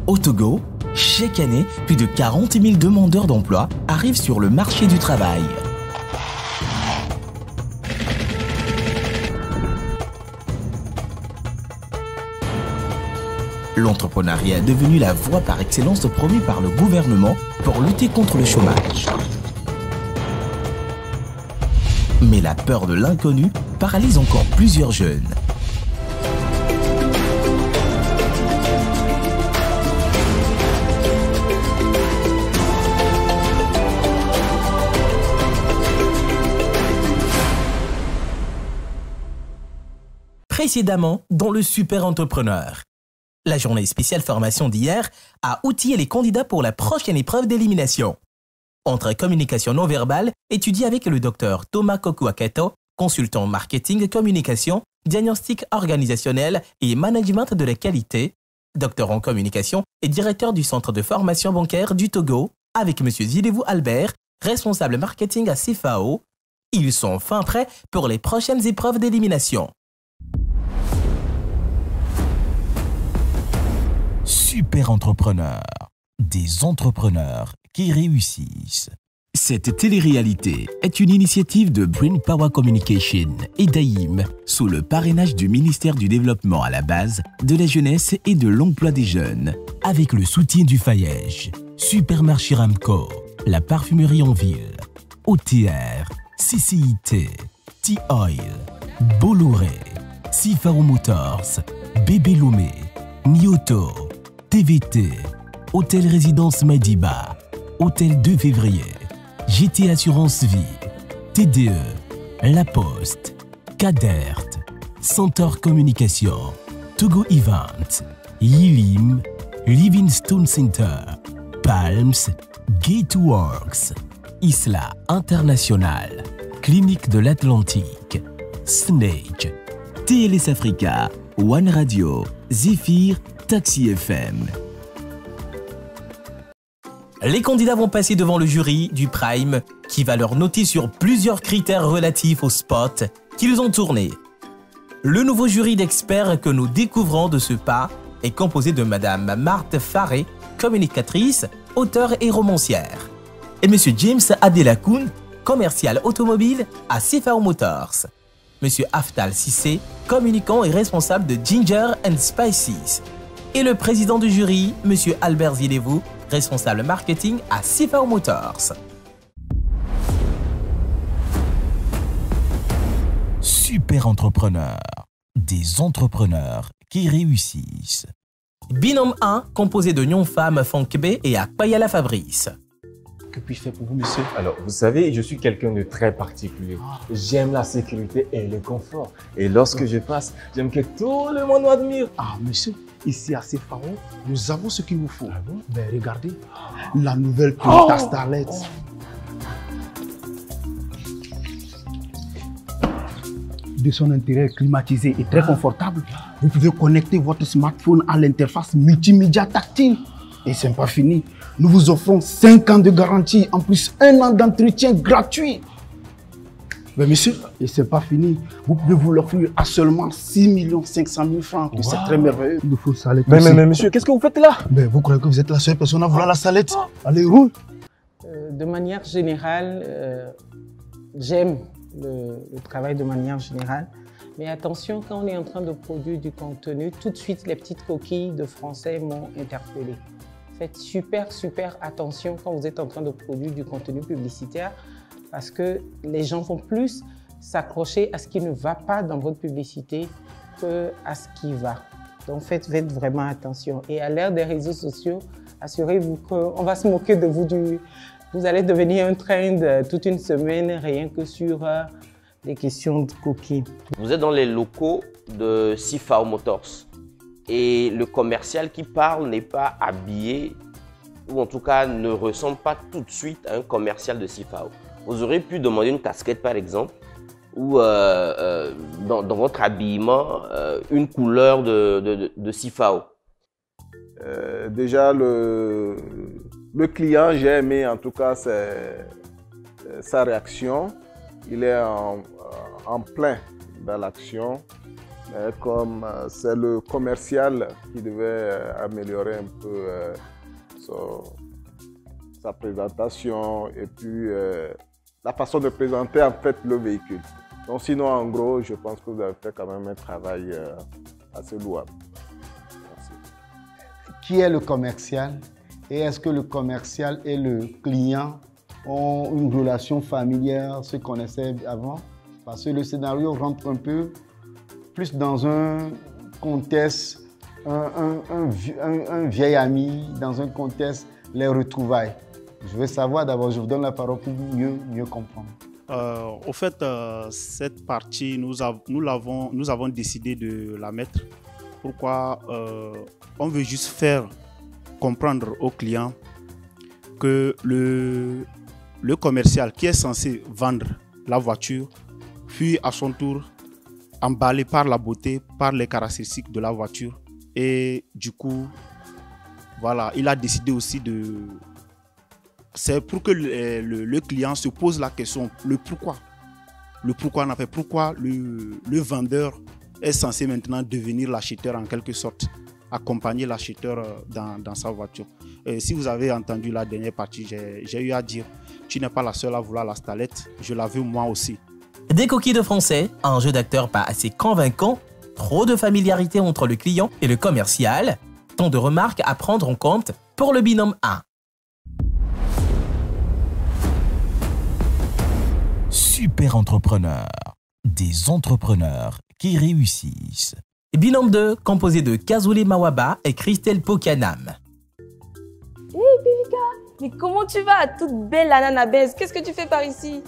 Au Togo, chaque année, plus de 40 000 demandeurs d'emploi arrivent sur le marché du travail. L'entrepreneuriat est devenu la voie par excellence promue par le gouvernement pour lutter contre le chômage. Mais la peur de l'inconnu paralyse encore plusieurs jeunes. Précédemment, dans le Super Entrepreneur. La journée spéciale formation d'hier a outillé les candidats pour la prochaine épreuve d'élimination. Entre communication non verbale, étudiée avec le docteur Thomas Kokuaketo, consultant marketing, communication, diagnostic organisationnel et management de la qualité, docteur en communication et directeur du centre de formation bancaire du Togo, avec M. Zilevou Albert, responsable marketing à CFAO. Ils sont fin prêts pour les prochaines épreuves d'élimination. Super Entrepreneur, des entrepreneurs qui réussissent. Cette télé-réalité est une initiative de Brain Power Communication et d'AIM sous le parrainage du ministère du Développement à la base, de la jeunesse et de l'emploi des jeunes, avec le soutien du FAEJ, Supermarché Ramco, la parfumerie en ville, OTR, CCIT, T-Oil, Bolloré, Sifao Motors, Bébé Lomé, Nioto, TVT, Hôtel Résidence Madiba, Hôtel 2 février, GT Assurance Vie, TDE, La Poste, Cadert, Centaure Communication, Togo Event, Yilim, Livingstone Center, Palms, Gateworks, Isla International, Clinique de l'Atlantique, Snake, TLS Africa, One Radio, Zephyr, Taxi FM. Les candidats vont passer devant le jury du Prime qui va leur noter sur plusieurs critères relatifs aux spots qu'ils ont tournés. Le nouveau jury d'experts que nous découvrons de ce pas est composé de Madame Marthe Faré, communicatrice, auteure et romancière, et Monsieur James Adelakoun, commercial automobile à CFAO Motors. Monsieur Aftal Sissé, communicant et responsable de Ginger and Spices. Et le président du jury, Monsieur Albert Zilevou, responsable marketing à CFAO Motors. Super Entrepreneur, des entrepreneurs qui réussissent. Binôme 1, composé de Nyonfam Fonkbe et Akpayala Fabrice. Que puis-je faire pour vous, monsieur? Alors, vous savez, je suis quelqu'un de très particulier. J'aime la sécurité et le confort. Et lorsque je passe, j'aime que tout le monde m'admire. Ah, monsieur, ici à CFAO, nous avons ce qu'il vous faut. Ah bon? Ben, regardez, la nouvelle Toyota Starlet. De son intérieur climatisé et très confortable, vous pouvez connecter votre smartphone à l'interface multimédia tactile. Et c'est pas fini. Nous vous offrons 5 ans de garantie, en plus 1 an d'entretien gratuit. Mais monsieur, et c'est pas fini. Vous pouvez vous l'offrir à seulement 6 500 000 francs. Wow. C'est très merveilleux. Il nous faut salette. Mais monsieur, qu'est-ce que vous faites là? Mais vous croyez que vous êtes la seule personne à vouloir la salette? Allez, roule. De manière générale, j'aime le travail de manière générale. Mais attention, quand on est en train de produire du contenu, tout de suite, les petites coquilles de français m'ont interpellé. Faites super attention quand vous êtes en train de produire du contenu publicitaire parce que les gens vont plus s'accrocher à ce qui ne va pas dans votre publicité qu'à ce qui va. Donc faites vraiment attention. Et à l'ère des réseaux sociaux, assurez-vous qu'on va se moquer de vous. Vous allez devenir un trend toute une semaine rien que sur des questions de coquilles. Vous êtes dans les locaux de CFAO Motors. Et le commercial qui parle n'est pas habillé, ou en tout cas ne ressemble pas tout de suite à un commercial de CFAO. Vous aurez pu demander une casquette par exemple, ou dans votre habillement, une couleur de CFAO. Déjà, le client, j'ai aimé en tout cas sa réaction. Il est en plein dans l'action. Comme c'est le commercial qui devait améliorer un peu sa présentation et puis la façon de présenter en fait le véhicule. Donc sinon, en gros, je pense que vous avez fait quand même un travail assez louable. Merci. Qui est le commercial et est-ce que le commercial et le client ont une relation familière, se connaissaient avant? Parce que le scénario rentre un peu plus dans un contexte, un vieil ami, dans un contexte, les retrouvailles. Je veux savoir d'abord, je vous donne la parole pour mieux comprendre. Au fait, cette partie, nous avons décidé de la mettre. Pourquoi on veut juste faire comprendre au client que le commercial qui est censé vendre la voiture, puis à son tour emballé par la beauté, par les caractéristiques de la voiture. Et du coup, voilà, il a décidé aussi de... C'est pour que le client se pose la question, le pourquoi. Le pourquoi on a fait, pourquoi le vendeur est censé maintenant devenir l'acheteur en quelque sorte, accompagner l'acheteur dans sa voiture. Et si vous avez entendu la dernière partie, j'ai eu à dire, tu n'es pas la seule à vouloir la Starlet, je la veux moi aussi. Des coquilles de français, un jeu d'acteur pas assez convaincant, trop de familiarité entre le client et le commercial, tant de remarques à prendre en compte pour le binôme 1. Super entrepreneurs, des entrepreneurs qui réussissent. Binôme 2, composé de Kazoulé Mawaba et Christelle Pokanam. Hey Pivika, mais comment tu vas, toute belle ananabaise? Qu'est-ce que tu fais par ici?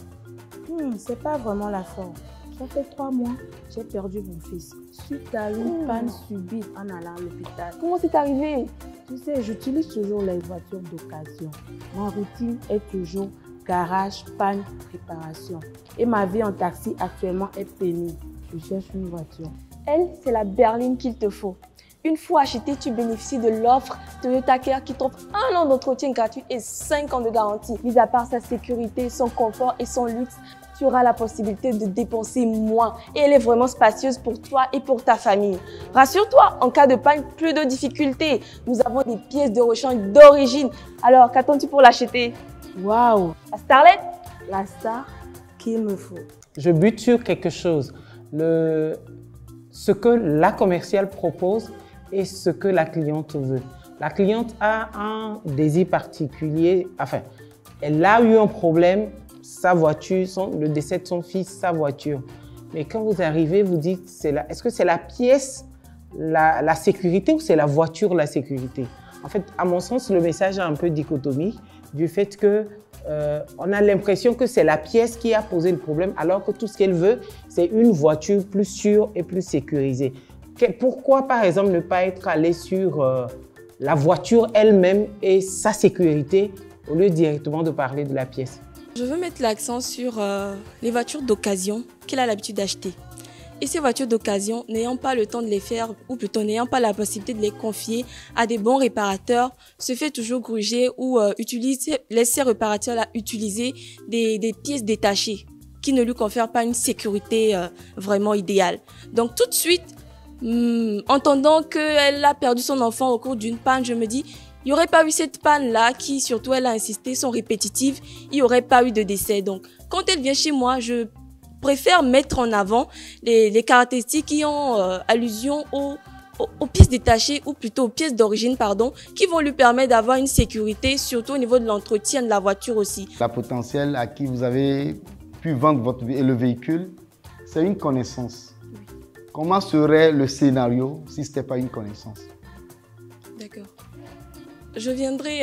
C'est pas vraiment la forme. Ça fait 3 mois, j'ai perdu mon fils suite à une panne subite en allant à l'hôpital. Comment c'est arrivé? Tu sais, j'utilise toujours les voitures d'occasion. Ma routine est toujours garage, panne, réparation. Et ma vie en taxi actuellement est pénible. Je cherche une voiture. Elle, c'est la berline qu'il te faut. Une fois acheté, tu bénéficies de l'offre Toyota Care qui t'offre 1 an d'entretien gratuit et 5 ans de garantie. Mis à part sa sécurité, son confort et son luxe, tu auras la possibilité de dépenser moins. Et elle est vraiment spacieuse pour toi et pour ta famille. Rassure-toi, en cas de panne, plus de difficultés. Nous avons des pièces de rechange d'origine. Alors, qu'attends-tu pour l'acheter? Waouh! La Starlet? La star qu'il me faut. Je bute sur quelque chose. Ce que la commerciale propose et ce que la cliente veut. La cliente a un désir particulier, enfin, elle a eu un problème, sa voiture, le décès de son fils, sa voiture. Mais quand vous arrivez, vous dites, est-ce que c'est la pièce, la sécurité ou c'est la voiture, la sécurité? En fait, à mon sens, le message est un peu dichotomique du fait que on a l'impression que c'est la pièce qui a posé le problème, alors que tout ce qu'elle veut, c'est une voiture plus sûre et plus sécurisée. Pourquoi, par exemple, ne pas être allé sur la voiture elle-même et sa sécurité au lieu directement de parler de la pièce? Je veux mettre l'accent sur les voitures d'occasion qu'elle a l'habitude d'acheter. Et ces voitures d'occasion, n'ayant pas le temps de les faire, ou plutôt n'ayant pas la possibilité de les confier à des bons réparateurs, se fait toujours gruger ou laisse ces réparateurs-là utiliser des pièces détachées qui ne lui confèrent pas une sécurité vraiment idéale. Donc tout de suite, entendant qu'elle a perdu son enfant au cours d'une panne, je me dis, il n'y aurait pas eu cette panne-là qui, surtout elle a insisté, sont répétitives, il n'y aurait pas eu de décès. Donc quand elle vient chez moi, je préfère mettre en avant les caractéristiques qui ont allusion aux pièces détachées ou plutôt aux pièces d'origine, pardon, qui vont lui permettre d'avoir une sécurité, surtout au niveau de l'entretien de la voiture aussi. La potentielle à qui vous avez pu vendre le véhicule, c'est une connaissance. Oui. Comment serait le scénario si ce n'était pas une connaissance? D'accord. Je viendrai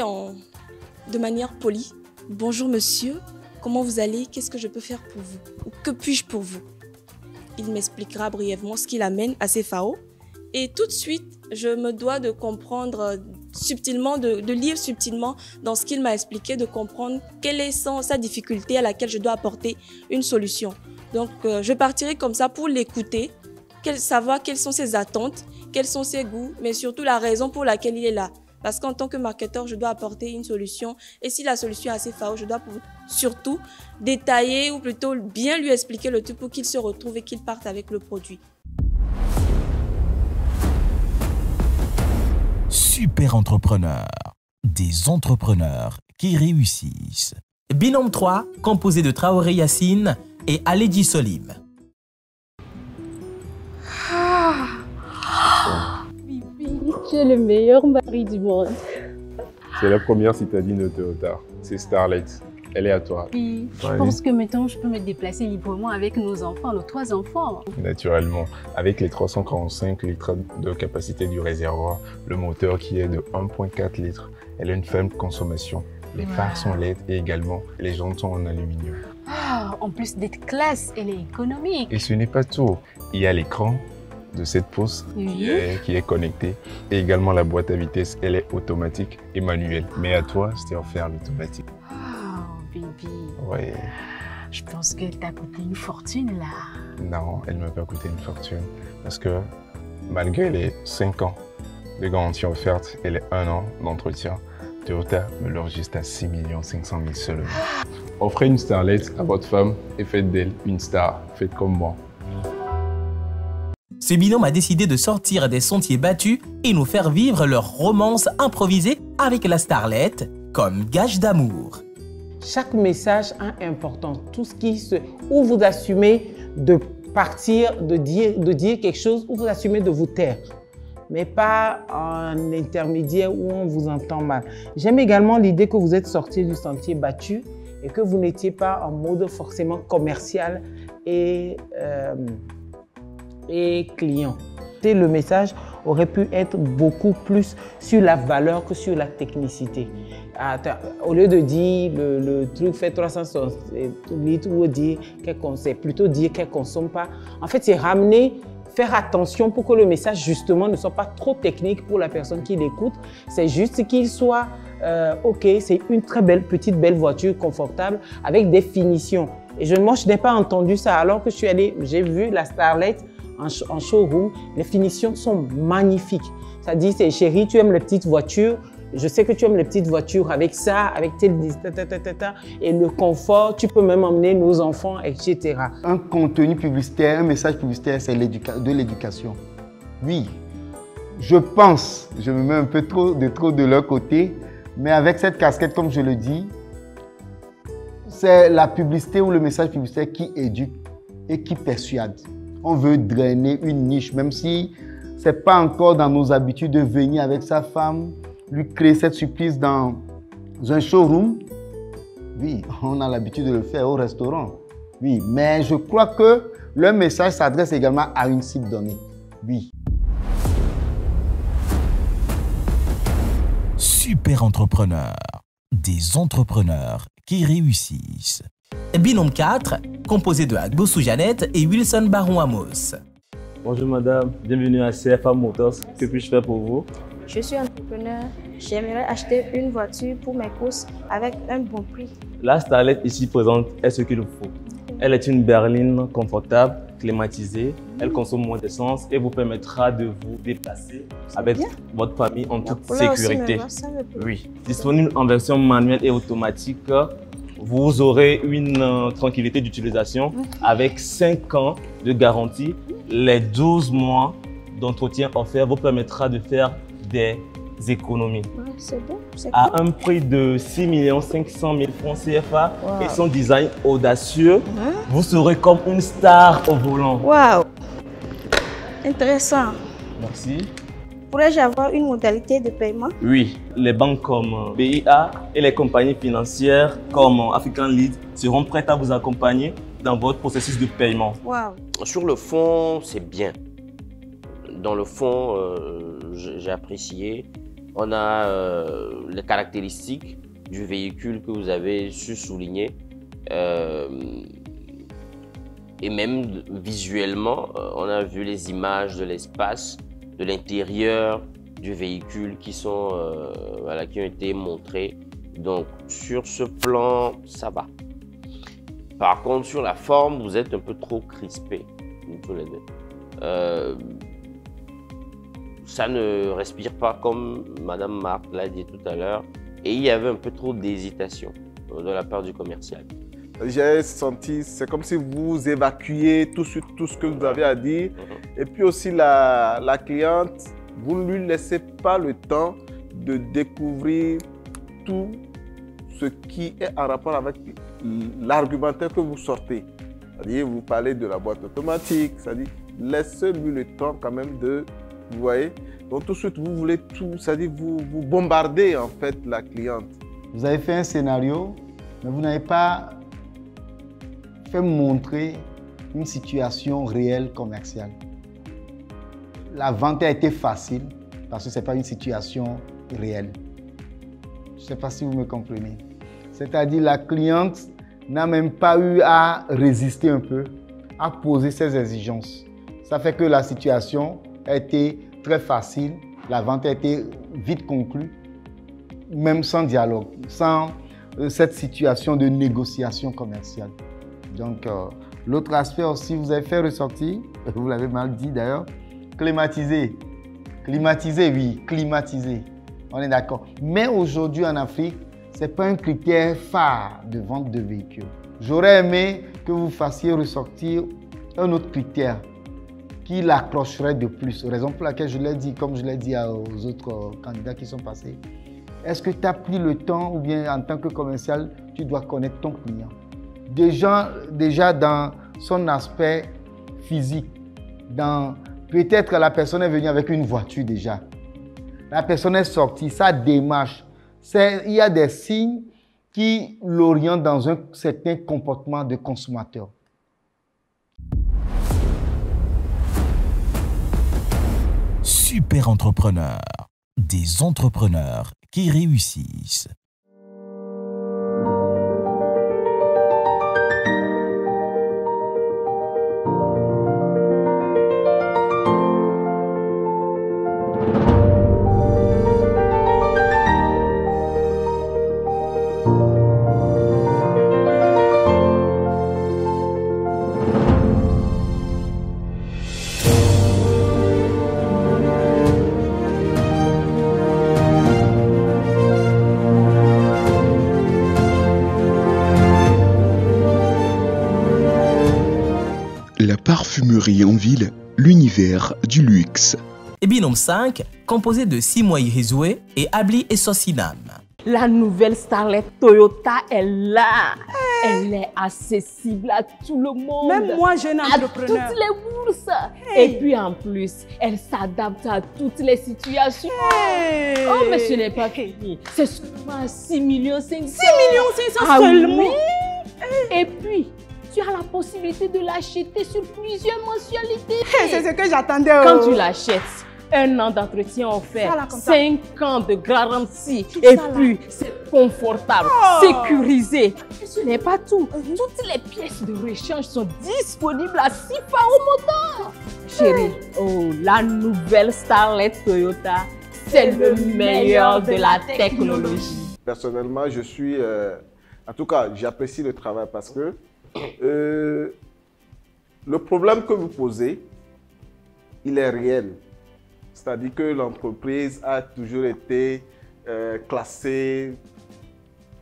de manière polie. Bonjour monsieur. Comment vous allez? Qu'est-ce que je peux faire pour vous? Ou que puis-je pour vous? Il m'expliquera brièvement ce qui l'amène à ces FAO. Et tout de suite, je me dois de comprendre subtilement, de lire subtilement dans ce qu'il m'a expliqué, de comprendre quelle est sa difficulté à laquelle je dois apporter une solution. Donc, je partirai comme ça pour l'écouter, savoir quelles sont ses attentes, quels sont ses goûts, mais surtout la raison pour laquelle il est là. Parce qu'en tant que marketeur, je dois apporter une solution. Et si la solution est assez FAO, je dois surtout détailler ou plutôt bien lui expliquer le tout pour qu'il se retrouve et qu'il parte avec le produit. Super entrepreneurs. Des entrepreneurs qui réussissent. Binôme 3, composé de Traoré Yassine et Aledji Solim. Bibi, tu es le meilleur mari du monde. C'est la première citadine de Toyota. C'est Starlet. Elle est à toi. Oui, je pense que maintenant je peux me déplacer librement avec nos enfants, nos 3 enfants. Naturellement, avec les 345 litres de capacité du réservoir, le moteur qui est de 1,4 litres, elle a une faible consommation. Les phares sont LED et également les jantes sont en aluminium. Ah, en plus d'être classe, elle est économique. Et ce n'est pas tout. Il y a l'écran de 7 pouces qui est connecté et également la boîte à vitesse, elle est automatique et manuelle. Mais à toi, c'était offert l'automatique. Bibi. Oui. Je pense qu'elle t'a coûté une fortune là. Non, elle ne m'a pas coûté une fortune. Parce que malgré les 5 ans de garantie offerte et les 1 an d'entretien, Toyota me loge juste à 6 500 000 seulement. Offrez une Starlet à votre femme et faites d'elle une star. Faites comme moi. Ce binôme a décidé de sortir des sentiers battus et nous faire vivre leur romance improvisée avec la Starlet comme gage d'amour. Chaque message a important. Tout ce où vous assumez de partir, de dire quelque chose, ou vous assumez de vous taire. Mais pas en intermédiaire où on vous entend mal. J'aime également l'idée que vous êtes sorti du sentier battu et que vous n'étiez pas en mode forcément commercial et client. Et le message aurait pu être beaucoup plus sur la valeur que sur la technicité. Au lieu de dire le truc fait 360 litres ou dire c'est plutôt dire qu'elle ne consomme pas. En fait, c'est ramener, faire attention pour que le message justement ne soit pas trop technique pour la personne qui l'écoute. C'est juste qu'il soit OK, c'est une très petite belle voiture confortable avec des finitions. Et moi, je n'ai pas entendu ça alors que je suis allée, j'ai vu la Starlet en showroom, les finitions sont magnifiques. Ça dit, c'est chérie, tu aimes les petites voitures, je sais que tu aimes les petites voitures avec ça, avec et le confort, tu peux même emmener nos enfants, etc. Un contenu publicitaire, un message publicitaire, c'est de l'éducation. Oui, je pense, je me mets un peu trop de leur côté, mais avec cette casquette, comme je le dis, c'est la publicité ou le message publicitaire qui éduque et qui persuade. On veut drainer une niche, même si ce n'est pas encore dans nos habitudes de venir avec sa femme, lui créer cette surprise dans un showroom. Oui, on a l'habitude de le faire au restaurant. Oui, mais je crois que le message s'adresse également à une cible donnée. Oui. Super entrepreneurs. Des entrepreneurs qui réussissent. Binôme 4, composé de Agbo Soujanette et Wilson Baron Amos. Bonjour madame, bienvenue à CFA Motors. Que puis-je faire pour vous? Je suis entrepreneur. J'aimerais acheter une voiture pour mes courses avec un bon prix. La Starlet ici présente est ce qu'il faut. Elle est une berline confortable, climatisée. Elle consomme moins d'essence et vous permettra de vous déplacer avec votre famille en toute sécurité. Oui. Disponible en version manuelle et automatique. Vous aurez une tranquillité d'utilisation avec 5 ans de garantie. Les 12 mois d'entretien offerts vous permettra de faire des économies. C'est bon, à un prix de 6 500 000 francs CFA et son design audacieux, vous serez comme une star au volant. Waouh! Intéressant. Merci. Pourrais-je avoir une modalité de paiement? Oui, les banques comme BIA et les compagnies financières comme African Lead seront prêtes à vous accompagner dans votre processus de paiement. Wow. Sur le fond, c'est bien. Dans le fond, j'ai apprécié. On a les caractéristiques du véhicule que vous avez su souligner. Et même visuellement, on a vu les images de l'espace, de l'intérieur du véhicule qui sont qui ont été montrés. Donc sur ce plan, ça va. Par contre, sur la forme, vous êtes un peu trop crispés, tous les deux. Ça ne respire pas comme Madame Marthe l'a dit tout à l'heure. Et il y avait un peu trop d'hésitation de la part du commercial. J'ai senti, c'est comme si vous évacuez tout ce que vous avez à dire. Et puis aussi la cliente Vous ne lui laissez pas le temps de découvrir tout ce qui est en rapport avec l'argumentaire que vous sortez. C'est-à-dire, vous parlez de la boîte automatique, c'est-à-dire, laissez-lui le temps quand même de, vous voyez. Donc tout de suite, vous voulez tout, c'est-à-dire, vous bombardez en fait la cliente. Vous avez fait un scénario, mais vous n'avez pas fait montrer une situation réelle commerciale. La vente a été facile parce que ce n'est pas une situation réelle. Je ne sais pas si vous me comprenez. C'est-à-dire la cliente n'a même pas eu à résister un peu, à poser ses exigences. Ça fait que la situation a été très facile, la vente a été vite conclue, même sans dialogue, sans cette situation de négociation commerciale. Donc, l'autre aspect aussi, vous avez fait ressortir, vous l'avez mal dit d'ailleurs, climatiser. Climatiser, oui, climatiser. On est d'accord. Mais aujourd'hui en Afrique, ce n'est pas un critère phare de vente de véhicules. J'aurais aimé que vous fassiez ressortir un autre critère qui l'accrocherait de plus. Raison pour laquelle je l'ai dit, comme je l'ai dit aux autres candidats qui sont passés. Est-ce que tu as pris le temps ou bien en tant que commercial, tu dois connaître ton client? Déjà dans son aspect physique, peut-être que la personne est venue avec une voiture déjà. La personne est sortie, sa démarche, il y a des signes qui l'orientent dans un certain comportement de consommateur. Super entrepreneur, des entrepreneurs qui réussissent. La parfumerie en ville, l'univers du luxe. Et binôme 5, composé de Simoi Ihezoué et Abli Essosinam. La nouvelle Starlet Toyota est là. Elle est accessible à tout le monde. Même moi, jeune entrepreneur. À toutes les bourses. Et puis en plus, elle s'adapte à toutes les situations. Oh, mais ce n'est pas fini. C'est seulement 6 500 000. 6 500 000 seulement. Oui. Et puis, tu as la possibilité de l'acheter sur plusieurs mensualités. C'est ce que j'attendais. Quand tu l'achètes, 1 an d'entretien offert, 5 ans de garantie. Et puis, c'est confortable, sécurisé. Et ce n'est pas tout. Toutes les pièces de rechange sont disponibles à Sifao Motor. Chérie, la nouvelle Starlet Toyota, c'est le meilleur de la technologie. Personnellement, je suis... en tout cas, j'apprécie le travail parce que le problème que vous posez, il est réel. C'est-à-dire que l'entreprise a toujours été classée,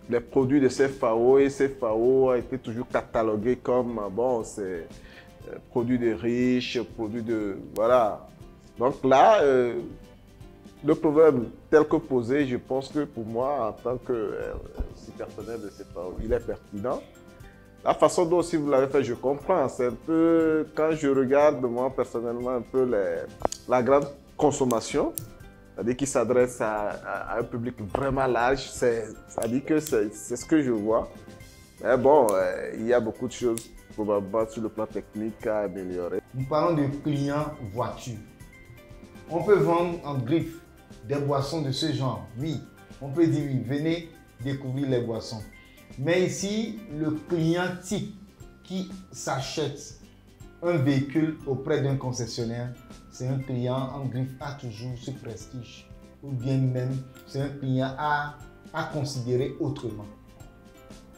les produits de CFAO, et CFAO a été toujours catalogué comme, bon, c'est produits de riches, produits de... Voilà. Donc là, le problème tel que posé, je pense que pour moi, en tant que personnel de CFAO, il est pertinent. La façon dont aussi vous l'avez fait, je comprends. C'est un peu, quand je regarde moi personnellement un peu la grande consommation, c'est-à-dire qui s'adresse à un public vraiment large, c'est-à-dire que c'est ce que je vois. Mais bon, il y a beaucoup de choses probablement sur le plan technique à améliorer. Nous parlons de clients voitures. On peut vendre en griffe des boissons de ce genre. Oui, on peut dire oui, venez découvrir les boissons. Mais ici, le client type qui s'achète un véhicule auprès d'un concessionnaire, c'est un client en griffe à toujours ce prestige. Ou bien même, c'est un client à considérer autrement.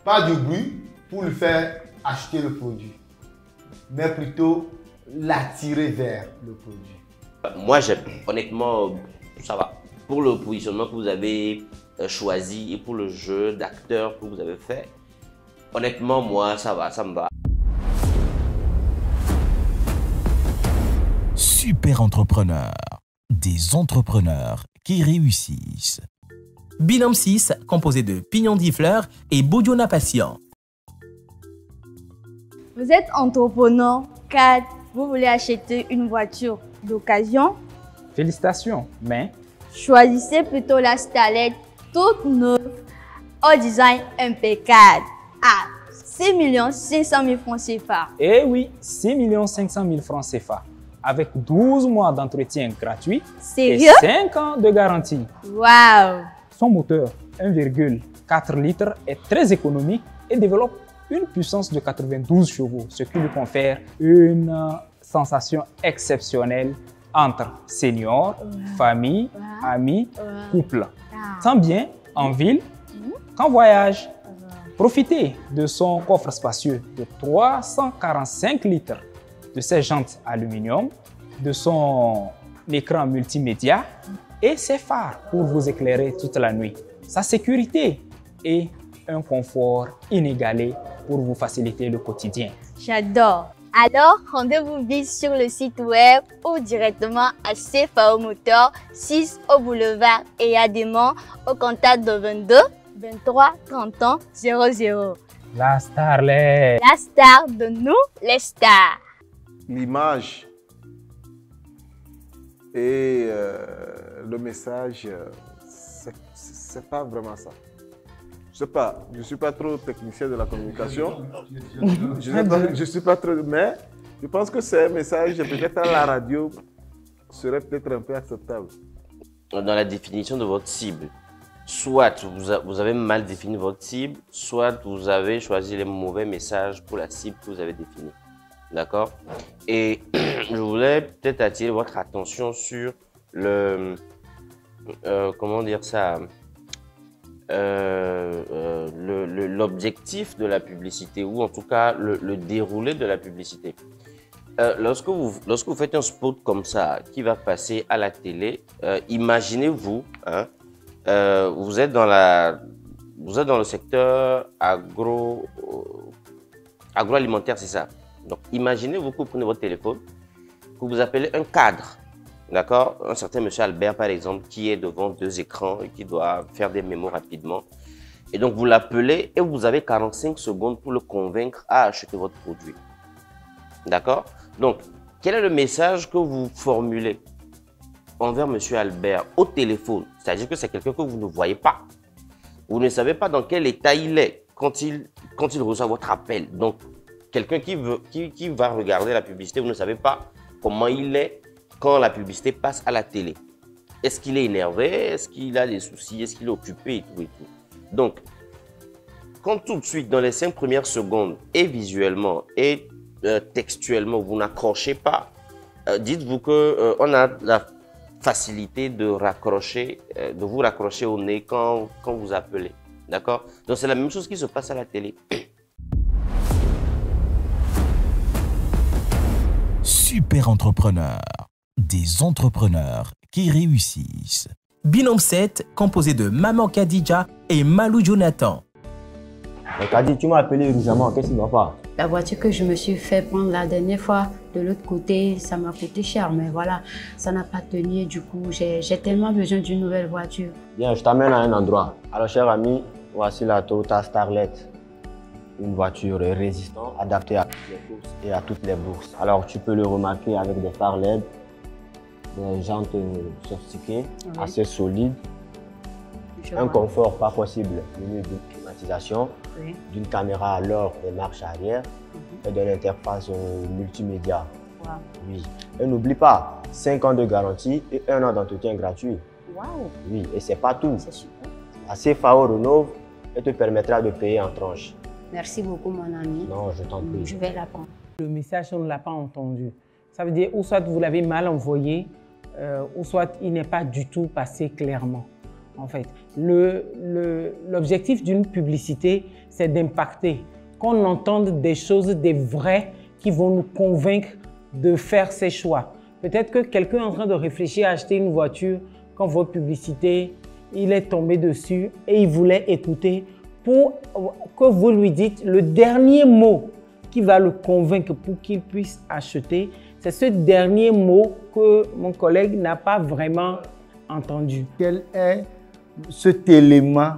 Pas du bruit pour lui faire acheter le produit, mais plutôt l'attirer vers le produit. Moi, honnêtement, ça va. Pour le positionnement que vous avez choisi et pour le jeu d'acteur que vous avez fait, honnêtement, moi, ça va, ça me va. Super entrepreneur, des entrepreneurs qui réussissent. Binôme 6, composé de Pignon Diffleur et Bodiona Patient. Vous êtes entrepreneur, cadre, vous voulez acheter une voiture d'occasion? Félicitations, mais choisissez plutôt la Starlet toute neuve au design impeccable à 6 500 000 francs CFA. Eh oui, 6 500 000 francs CFA avec 12 mois d'entretien gratuit et 5 ans de garantie. Waouh! Son moteur 1,4 litres est très économique et développe une puissance de 92 chevaux, ce qui lui confère une sensation exceptionnelle entre seniors, famille, amis, couple. Tant bien en ville qu'en voyage. Profitez de son coffre spacieux de 345 litres, de ses jantes aluminium, de son écran multimédia et ses phares pour vous éclairer toute la nuit. Sa sécurité et un confort inégalé pour vous faciliter le quotidien. J'adore. Alors, rendez-vous vite sur le site web ou directement à CFAO Motor 6 au boulevard Eyadémon au contact de 22 23 30 ans 00. La Starlet. La star de nous, les stars. L'image et le message, c'est pas vraiment ça. Je sais pas, je suis pas trop technicien de la communication. Je suis pas trop, mais je pense que c'est un message peut-être à la radio serait peut-être un peu acceptable. Dans la définition de votre cible, soit vous avez mal défini votre cible, soit vous avez choisi les mauvais messages pour la cible que vous avez définie. D'accord? Et je voulais peut-être attirer votre attention sur le, comment dire ça, l'objectif de la publicité, ou en tout cas le déroulé de la publicité. Lorsque vous faites un spot comme ça qui va passer à la télé, imaginez-vous, hein, vous êtes dans le secteur agroalimentaire, c'est ça. Donc imaginez-vous que vous prenez votre téléphone, que vous appelez un cadre. D'accord? Un certain monsieur Albert, par exemple, qui est devant 2 écrans et qui doit faire des mémos rapidement. Et donc, vous l'appelez et vous avez 45 secondes pour le convaincre à acheter votre produit. D'accord? Donc, quel est le message que vous formulez envers monsieur Albert au téléphone? C'est-à-dire que c'est quelqu'un que vous ne voyez pas. Vous ne savez pas dans quel état il est quand il reçoit votre appel. Donc, quelqu'un qui va regarder la publicité, vous ne savez pas comment il est quand la publicité passe à la télé. Est-ce qu'il est énervé? Est-ce qu'il a des soucis? Est-ce qu'il est occupé et tout et tout? Donc, quand tout de suite, dans les 5 premières secondes, et visuellement et textuellement, vous n'accrochez pas, dites-vous qu'on a la facilité de raccrocher, de vous raccrocher au nez quand vous appelez. D'accord? Donc, c'est la même chose qui se passe à la télé. Super entrepreneur. Des entrepreneurs qui réussissent. Binôme 7, composé de Maman Khadija et Malou Jonathan. Khadija, tu m'as appelé urgemment, qu'est-ce qui ne va pas? La voiture que je me suis fait prendre la dernière fois, de l'autre côté, ça m'a coûté cher, mais voilà, ça n'a pas tenu. Du coup, j'ai tellement besoin d'une nouvelle voiture. Bien, je t'amène à un endroit. Alors, cher ami, voici la Toyota Starlet. Une voiture résistante, adaptée à toutes les courses et à toutes les bourses. Alors, tu peux le remarquer avec des phares LED, des jantes sophistiquées, assez solides, un confort pas possible, menu d'une climatisation, d'une caméra à l'heure des marches arrière et de l'interface multimédia. Oui. Et n'oublie pas, 5 ans de garantie et 1 an d'entretien gratuit. Oui, et c'est pas tout. C'est super. La CFAO rénove et te permettra de payer en tranches. Merci beaucoup, mon ami. Non, je t'en prie. Je vais l'apprendre. Le message, on ne l'a pas entendu. Ça veut dire, ou soit vous l'avez mal envoyé, ou soit il n'est pas du tout passé clairement. En fait, l'objectif d'une publicité, c'est d'impacter, qu'on entende des choses, des vrais, qui vont nous convaincre de faire ses choix. Peut-être que quelqu'un est en train de réfléchir à acheter une voiture, quand votre publicité, il est tombé dessus et il voulait écouter pour que vous lui dites le dernier mot qui va le convaincre pour qu'il puisse acheter. C'est ce dernier mot que mon collègue n'a pas vraiment entendu. Quel est cet élément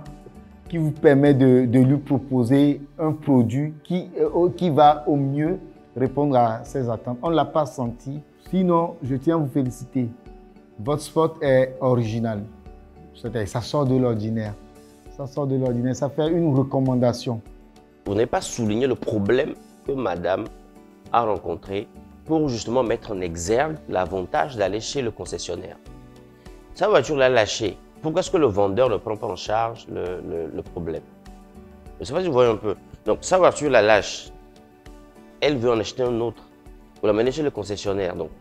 qui vous permet de lui proposer un produit qui va au mieux répondre à ses attentes? On ne l'a pas senti. Sinon, je tiens à vous féliciter. Votre spot est original. Ça sort de l'ordinaire. Ça sort de l'ordinaire. Ça fait une recommandation. Vous n'avez pas souligné le problème que madame a rencontré pour justement mettre en exergue l'avantage d'aller chez le concessionnaire. Sa voiture l'a lâchée. Pourquoi est-ce que le vendeur ne prend pas en charge le problème? Je ne sais pas si vous voyez un peu. Donc, sa voiture la lâche. Elle veut en acheter un autre. Vous l'amenez chez le concessionnaire. Donc,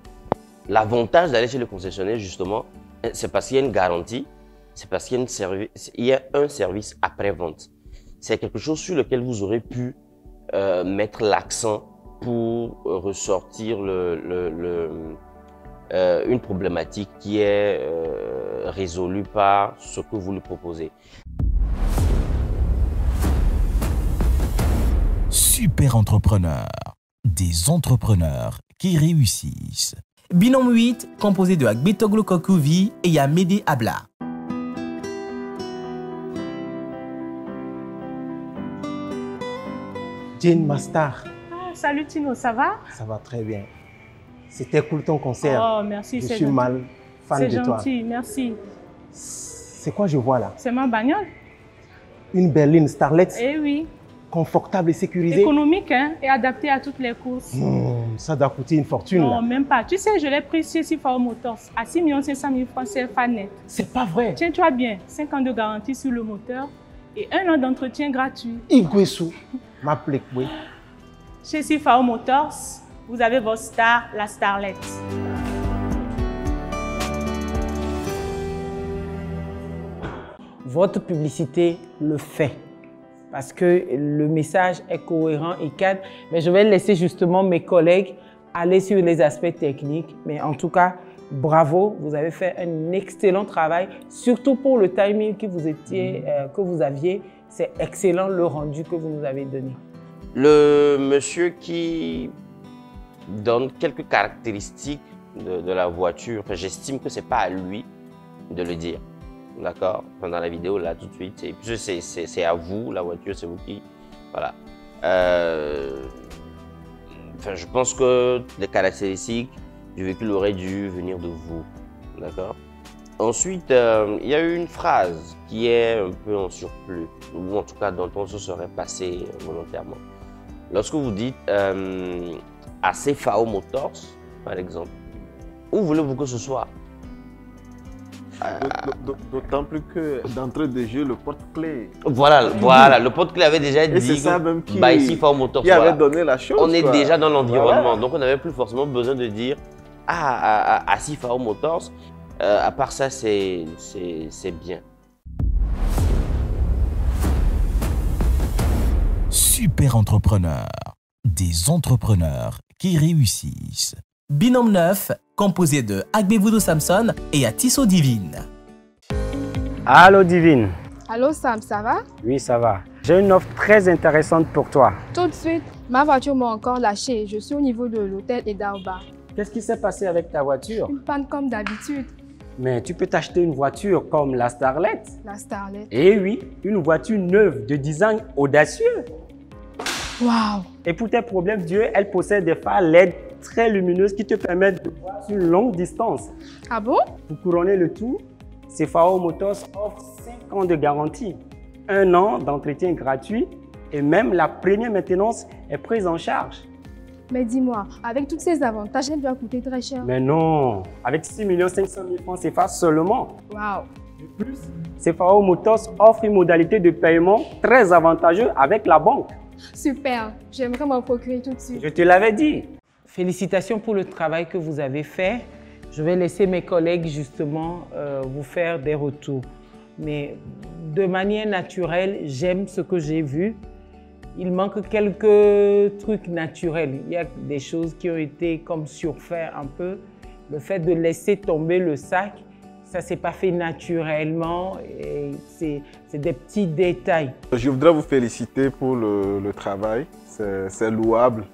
l'avantage d'aller chez le concessionnaire, justement, c'est parce qu'il y a une garantie. C'est parce qu'il y a un service après-vente. C'est quelque chose sur lequel vous aurez pu mettre l'accent pour ressortir une problématique qui est résolue par ce que vous lui proposez. Super entrepreneur. Des entrepreneurs qui réussissent. Binôme 8, composé de Agbetoglo Kokuvi et Yamede Abla. Jane Mastar. Salut Tino, ça va? Ça va très bien. C'était cool ton concert. Oh, merci. Je suis mal fan de toi. C'est gentil, merci. C'est quoi je vois là? C'est ma bagnole. Une berline Starlet. Eh oui. Confortable et sécurisée. Économique hein, et adaptée à toutes les courses. Ça doit coûter une fortune. Non, là. même pas. Tu sais, je l'ai pris chez Sifao Motors à 6 500 000 francs CFA net. C'est pas vrai. Tiens-toi bien, 5 ans de garantie sur le moteur et 1 an d'entretien gratuit. Igwesu, ma oui. Chez Sifao Motors, vous avez votre star, la Starlet. Votre publicité le fait. Parce que le message est cohérent et cadre. Mais je vais laisser justement mes collègues aller sur les aspects techniques. Mais en tout cas, bravo, vous avez fait un excellent travail. Surtout pour le timing que vous aviez. C'est excellent le rendu que vous nous avez donné. Le monsieur qui donne quelques caractéristiques de la voiture, enfin, j'estime que ce n'est pas à lui de le dire. D'accord? Pendant la vidéo, là, tout de suite. C'est à vous, la voiture, c'est vous qui... Voilà. Enfin, je pense que les caractéristiques du véhicule auraient dû venir de vous. D'accord? Ensuite, il y a eu une phrase qui est un peu en surplus, ou en tout cas dont on se serait passé volontairement. Lorsque vous dites à Sifao Motors, par exemple, où voulez-vous que ce soit? D'autant plus que d'entrée de jeu, le porte-clés. Voilà, le porte-clés avait déjà dit c'est ça même qui Sifao Motors. Avait donné la chose. On est quoi. déjà dans l'environnement, Voilà. donc on n'avait plus forcément besoin de dire à Sifao Motors. À part ça, c'est bien. Super entrepreneur. Des entrepreneurs qui réussissent. Binôme 9, composé de Agbevudo Samson et Atiso Divine. Allô Divine. Allô Sam, ça va? Oui, ça va. J'ai une offre très intéressante pour toi. Tout de suite, ma voiture m'a encore lâché. Je suis au niveau de l'hôtel Edaoba. Qu'est-ce qui s'est passé avec ta voiture? Une panne comme d'habitude. Mais tu peux t'acheter une voiture comme la Starlet. La Starlet. Eh oui, une voiture neuve de design audacieux. Waouh! Et pour tes problèmes d'yeux, elle possède des phares LED très lumineuses qui te permettent de voir sur une longue distance. Ah bon? Pour couronner le tout, Sifao Motors offre 5 ans de garantie, 1 an d'entretien gratuit et même la première maintenance est prise en charge. Mais dis-moi, avec tous ces avantages, elle doit coûter très cher. Mais non, avec 6 500 000 francs CFA seulement. Waouh! De plus, Sifao Motors offre une modalité de paiement très avantageuse avec la banque. Super, j'aimerais m'en procurer tout de suite. Je te l'avais dit. Félicitations pour le travail que vous avez fait. Je vais laisser mes collègues justement vous faire des retours. Mais de manière naturelle, j'aime ce que j'ai vu. Il manque quelques trucs naturels. Il y a des choses qui ont été comme surfaites un peu. Le fait de laisser tomber le sac, ça ne s'est pas fait naturellement. C'est des petits détails. Je voudrais vous féliciter pour le travail. C'est louable.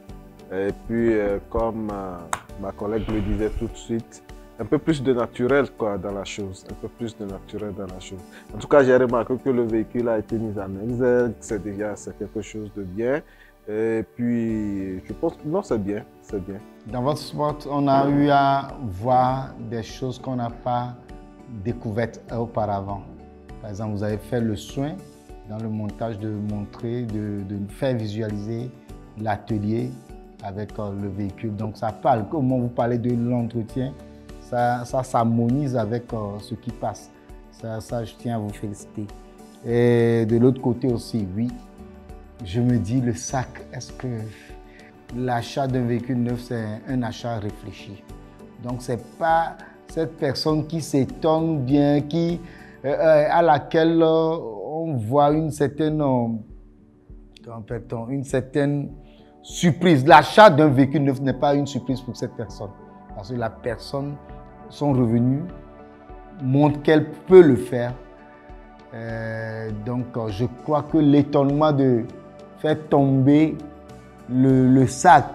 Et puis, comme ma collègue le disait tout de suite, un peu plus de naturel quoi, dans la chose. Un peu plus de naturel dans la chose. En tout cas, j'ai remarqué que le véhicule a été mis en exergue. C'est quelque chose de bien. Et puis, je pense que non, c'est bien. C'est bien. Dans votre sport, on a eu à voir des choses qu'on n'a pas découvertes auparavant. Par exemple, vous avez fait le soin dans le montage de montrer, de faire visualiser l'atelier avec le véhicule. Donc ça parle, comment vous parlez de l'entretien, ça s'harmonise avec ce qui passe. Ça, je tiens à vous féliciter. Et de l'autre côté aussi, oui, je me dis le sac, est-ce que l'achat d'un véhicule neuf, c'est un achat réfléchi? Donc c'est pas cette personne qui s'étonne bien, à laquelle on voit une certaine surprise. L'achat d'un véhicule neuf n'est pas une surprise pour cette personne. Parce que la personne, son revenu montre qu'elle peut le faire. Donc je crois que l'étonnement de faire tomber le sac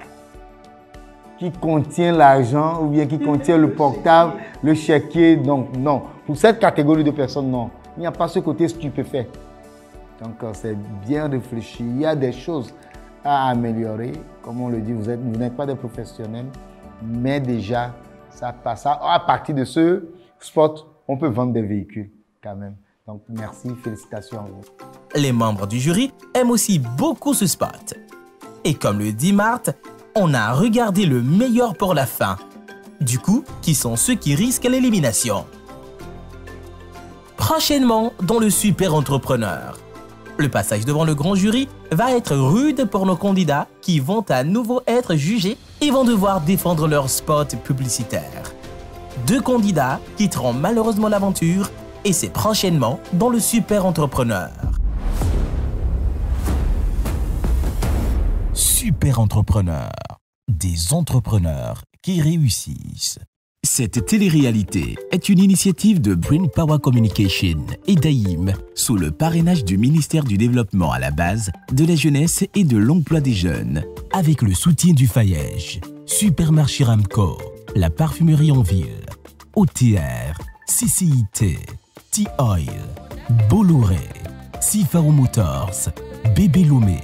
qui contient l'argent ou bien qui contient le portable, le chéquier, donc non. Pour cette catégorie de personnes, non. Il n'y a pas ce côté stupéfait. Donc c'est bien réfléchi. Il y a des choses à améliorer. Comme on le dit, vous n'êtes pas des professionnels, mais déjà, ça passe. À partir de ce spot, on peut vendre des véhicules quand même. Donc merci, félicitations à vous. Les membres du jury aiment aussi beaucoup ce spot. Et comme le dit Marthe, on a regardé le meilleur pour la fin. Du coup, qui sont ceux qui risquent l'élimination? Prochainement, dans le Super Entrepreneur. Le passage devant le grand jury va être rude pour nos candidats qui vont à nouveau être jugés et vont devoir défendre leur spot publicitaire. 2 candidats quitteront malheureusement l'aventure et c'est prochainement dans le Super Entrepreneur. Super Entrepreneur, des entrepreneurs qui réussissent. Cette télé-réalité est une initiative de Brain Power Communication et d'AIM sous le parrainage du ministère du Développement à la base, de la jeunesse et de l'emploi des jeunes, avec le soutien du FAEJ, Supermarché Ramco, la parfumerie en ville, OTR, CCIT, T-Oil, Bolloré, Sifao Motors, Bébé Lomé,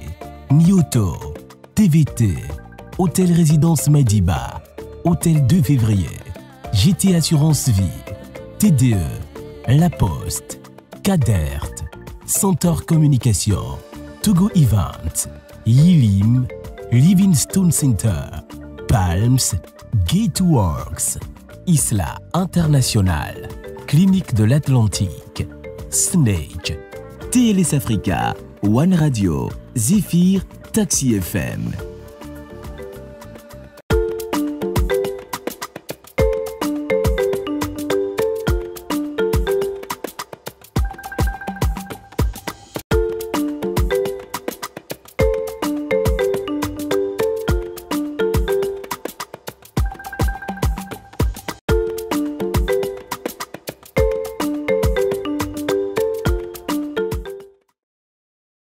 Nioto, TVT, Hôtel Résidence Madiba, Hôtel 2 février, GT Assurance Vie, TDE, La Poste, Cadert, Centaure Communication, Togo Event, Yilim, Livingstone Center, Palms, Gateworks, Isla International, Clinique de l'Atlantique, Snake, TLS Africa, One Radio, Zephyr, Taxi FM,